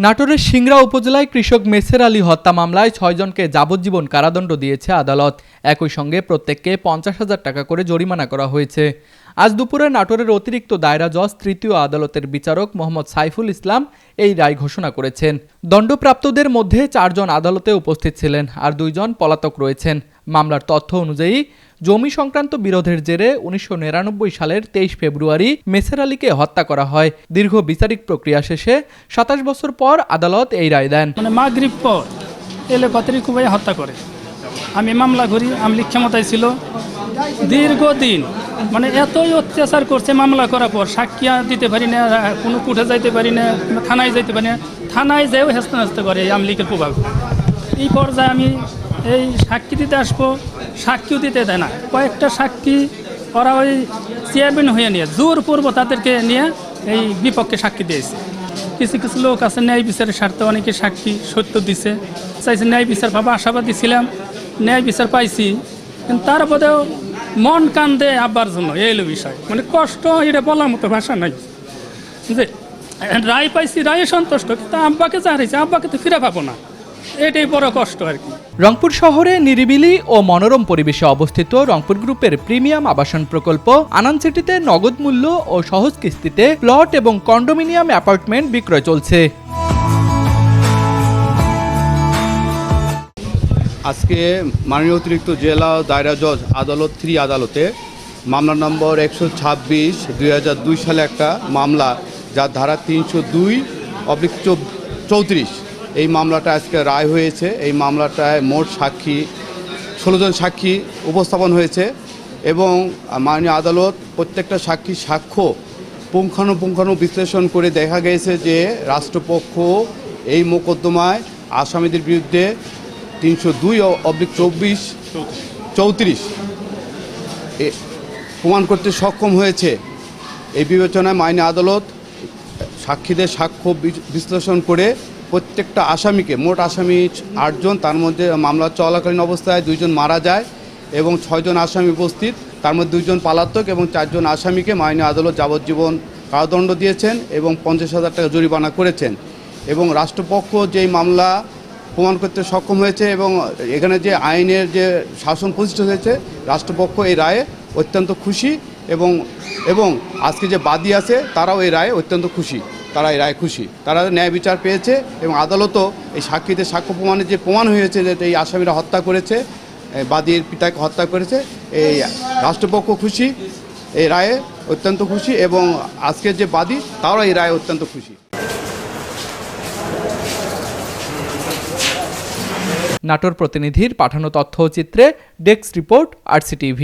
নাটোরের সিংড়া উপজেলায় কৃষক মেসের আলী হত্যা মামলায় ৬ জনকে যাবজ্জীবন কারাদণ্ড দিয়েছে আদালত। একই সঙ্গে প্রত্যেককে ৫০,০০০ টাকা করে জরিমানা করা হয়েছে। আজ দুপুরে নাটোরের অতিরিক্ত দায়রা জজ তৃতীয় আদালতের বিচারক মোহাম্মদ সাইফুল ইসলাম এই রায় ঘোষণা করেছেন। দণ্ডপ্রাপ্তদের মধ্যে ৪ জন আদালতে উপস্থিত ছিলেন, আর ২ জন পলাতক রয়েছেন। মামলার তথ্য অনুযায়ী জমি সংক্রান্ত বিরোধের জেরে ১৯৯৯ সালের ২৩ ফেব্রুয়ারি মেসের আলীকে হত্যা করা হয়। দীর্ঘ বিচারিক প্রক্রিয়া শেষে ২৭ বছর পর আদালত এই রায় দেন। মাগরিব পর এলে পাত্রী কুবাই হত্যা করে। আমি মামলা করি, আমলি ক্ষমতায় ছিল দীর্ঘদিন, এতই অত্যাচার করছে। মামলা করার পর সাক্ষী দিতে পারি না, কোনো কোর্টে যাইতে পারি না, থানায় যাইতে পারি না, থানায় যেও হেস্ত হেস্ত করে এই আমলিকের প্রভাব। এই পর্যায়ে আমি এই সাক্ষী দিতে আসবো, সাক্ষীও দিতে দেয় না। কয়েকটা সাক্ষী ওরা ওই চেয়ারম্যান হয়ে নিয়ে জোরপূর্ব তাদেরকে নিয়ে এই বিপক্ষে সাক্ষী দিয়েছে। কিছু কিছু লোক আছে ন্যায় বিচারের স্বার্থে অনেকে সাক্ষী সত্য দিছে, চাইছে ন্যায় বিচার পাবো, আশাবাদী ছিলাম, ন্যায় বিচার পাইছি। কিন্তু তারপরেও মন কান্দে আব্বার জন্য এই হলো বিষয়। কষ্ট এটা বলার মতো ভাষা নাই যে রায় পাইছি, রায়ে সন্তুষ্ট, কিন্তু আব্বাকে যা হারিয়েছে আব্বাকে তো ফিরে পাবো না, এটাই বড় কষ্ট আর কি। রংপুর শহরে নিরিবিলি ও মনোরম পরিবেশে অবস্থিত রংপুর গ্রুপের প্রিমিয়াম আবাসন প্রকল্প আনান সিটিতে নগদ মূল্য ও সহজ কিস্তিতে প্লট এবং কন্ডোমিনিয়াম অ্যাপার্টমেন্ট বিক্রয় চলছে। আজকে মাননীয় অতিরিক্ত জেলা দায়রা জজ আদালত 3 আদালতে মামলা নম্বর 126/2002 সালে একটা মামলা, যার ধারা 302/34, এই মামলাটা আজকে রায় হয়েছে। এই মামলাটায় মোট সাক্ষী 16 জন সাক্ষী উপস্থাপন হয়েছে এবং মাননীয় আদালত প্রত্যেকটা সাক্ষীর সাক্ষ্য পুঙ্খানুপুঙ্খানু বিশ্লেষণ করে দেখা গেছে যে রাষ্ট্রপক্ষ এই মোকদ্দমায় আসামিদের বিরুদ্ধে 302/34 প্রমাণ করতে সক্ষম হয়েছে। এই বিবেচনায় মাননীয় আদালত সাক্ষীদের সাক্ষ্য বিশ্লেষণ করে প্রত্যেকটা আসামিকে, মোট আসামি 8 জন, তার মধ্যে মামলা চলাকালীন অবস্থায় 2 জন মারা যায় এবং 6 জন আসামি উপস্থিত, তার মধ্যে 2 জন পলাতক এবং 4 জন আসামিকে মাননীয় আদালত যাবজ্জীবন কারাদণ্ড দিয়েছেন এবং 50,000 টাকা জরিমানা করেছেন। এবং রাষ্ট্রপক্ষ যেই মামলা প্রমাণ করতে সক্ষম হয়েছে এবং এখানে যে আইনের যে শাসন প্রতিষ্ঠা হয়েছে, রাষ্ট্রপক্ষ এই রায়ে অত্যন্ত খুশি এবং আজকে যে বাদী আছে তারাও এই রায়ে অত্যন্ত খুশি। তারা এই রায় খুশি, তারা ন্যায় বিচার পেয়েছে এবং আদালতও এই সাক্ষীদের সাক্ষ্য প্রমাণে যে প্রমাণ হয়েছে যে এই আসামিরা হত্যা করেছে, বাদীর পিতাকে হত্যা করেছে, এই রাষ্ট্রপক্ষ খুশি, এই রায়ে অত্যন্ত খুশি এবং আজকের যে বাদী তারাও এই রায়ে অত্যন্ত খুশি। নাটোর প্রতিনিধির পাঠানো তথ্যচিত্রে ডেস্ক রিপোর্ট, RCTV।